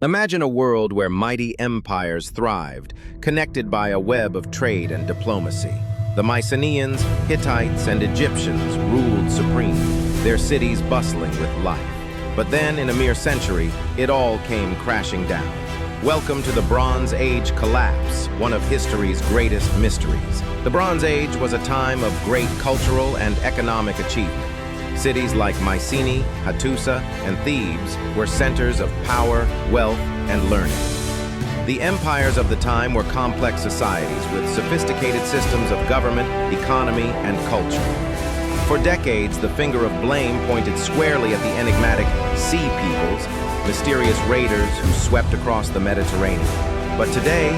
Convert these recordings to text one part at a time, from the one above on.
Imagine a world where mighty empires thrived, connected by a web of trade and diplomacy. The Mycenaeans, Hittites, and Egyptians ruled supreme, their cities bustling with life. But then, in a mere century, it all came crashing down. Welcome to the Bronze Age collapse, one of history's greatest mysteries. The Bronze Age was a time of great cultural and economic achievement. Cities like Mycenae, Hattusa, and Thebes were centers of power, wealth, and learning. The empires of the time were complex societies with sophisticated systems of government, economy, and culture. For decades, the finger of blame pointed squarely at the enigmatic Sea Peoples, mysterious raiders who swept across the Mediterranean. But today,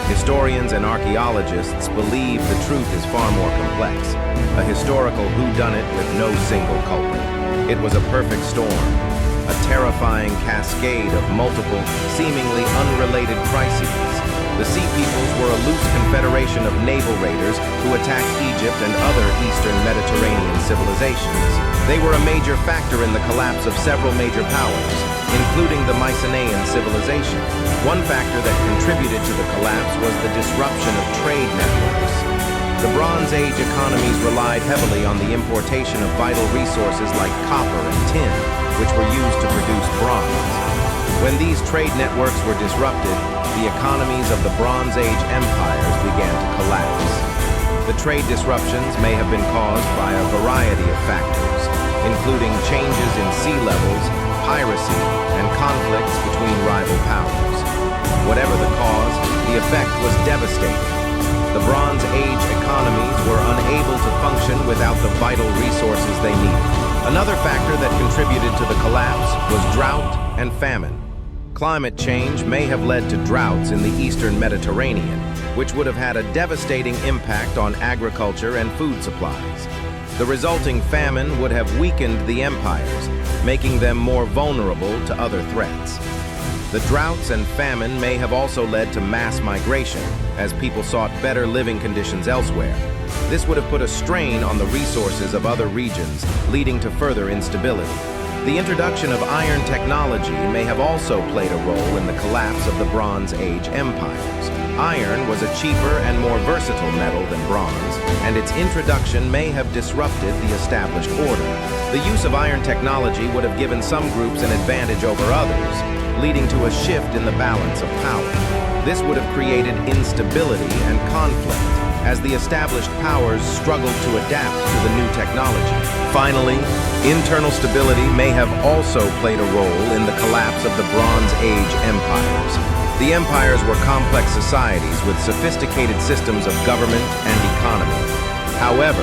historians and archaeologists believe the truth is far more complex, a historical whodunit with no single culprit. It was a perfect storm, a terrifying cascade of multiple, seemingly unrelated crises. The Sea Peoples were a loose confederation of naval raiders who attacked Egypt and other eastern Mediterranean civilizations. They were a major factor in the collapse of several major powers, including the Mycenaean civilization. One factor that contributed to the collapse was the disruption of trade networks. The Bronze Age economies relied heavily on the importation of vital resources like copper and tin, which were used to produce bronze. When these trade networks were disrupted, the economies of the Bronze Age empires began to collapse. The trade disruptions may have been caused by a variety of factors, including changes in sea levels, piracy, and conflicts between rival powers. Whatever the cause, the effect was devastating. The Bronze Age economies were unable to function without the vital resources they needed. Another factor that contributed to the collapse was drought and famine. Climate change may have led to droughts in the eastern Mediterranean, which would have had a devastating impact on agriculture and food supplies. The resulting famine would have weakened the empires, making them more vulnerable to other threats. The droughts and famine may have also led to mass migration, as people sought better living conditions elsewhere. This would have put a strain on the resources of other regions, leading to further instability. The introduction of iron technology may have also played a role in the collapse of the Bronze Age empires. Iron was a cheaper and more versatile metal than bronze, and its introduction may have disrupted the established order. The use of iron technology would have given some groups an advantage over others, leading to a shift in the balance of power. This would have created instability and conflict, as the established powers struggled to adapt to the new technology. Finally, internal stability may have also played a role in the collapse of the Bronze Age empires. The empires were complex societies with sophisticated systems of government and economy. However,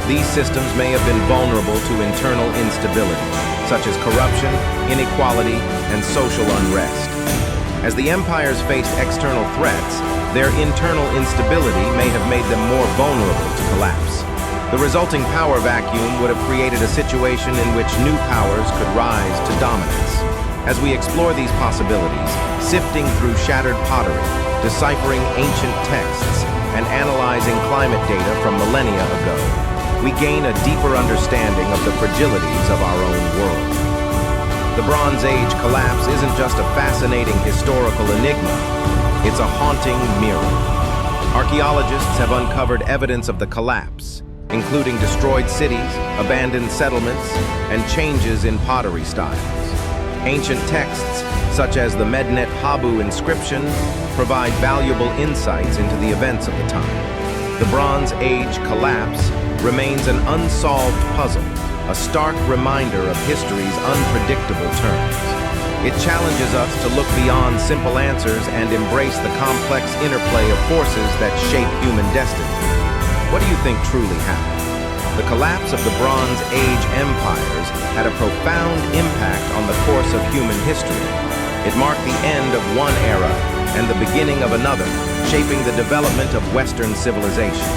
these systems may have been vulnerable to internal instability, such as corruption, inequality, and social unrest. As the empires faced external threats, their internal instability may have made them more vulnerable to collapse. The resulting power vacuum would have created a situation in which new powers could rise to dominance. As we explore these possibilities, sifting through shattered pottery, deciphering ancient texts, and analyzing climate data from millennia ago, we gain a deeper understanding of the fragilities of our own world. The Bronze Age collapse isn't just a fascinating historical enigma, it's a haunting mirror. Archaeologists have uncovered evidence of the collapse, including destroyed cities, abandoned settlements, and changes in pottery styles. Ancient texts, such as the Medinet Habu inscription, provide valuable insights into the events of the time. The Bronze Age collapse remains an unsolved puzzle, a stark reminder of history's unpredictable turns. It challenges us to look beyond simple answers and embrace the complex interplay of forces that shape human destiny. What do you think truly happened? The collapse of the Bronze Age empires had a profound impact on the course of human history. It marked the end of one era and the beginning of another, shaping the development of Western civilization.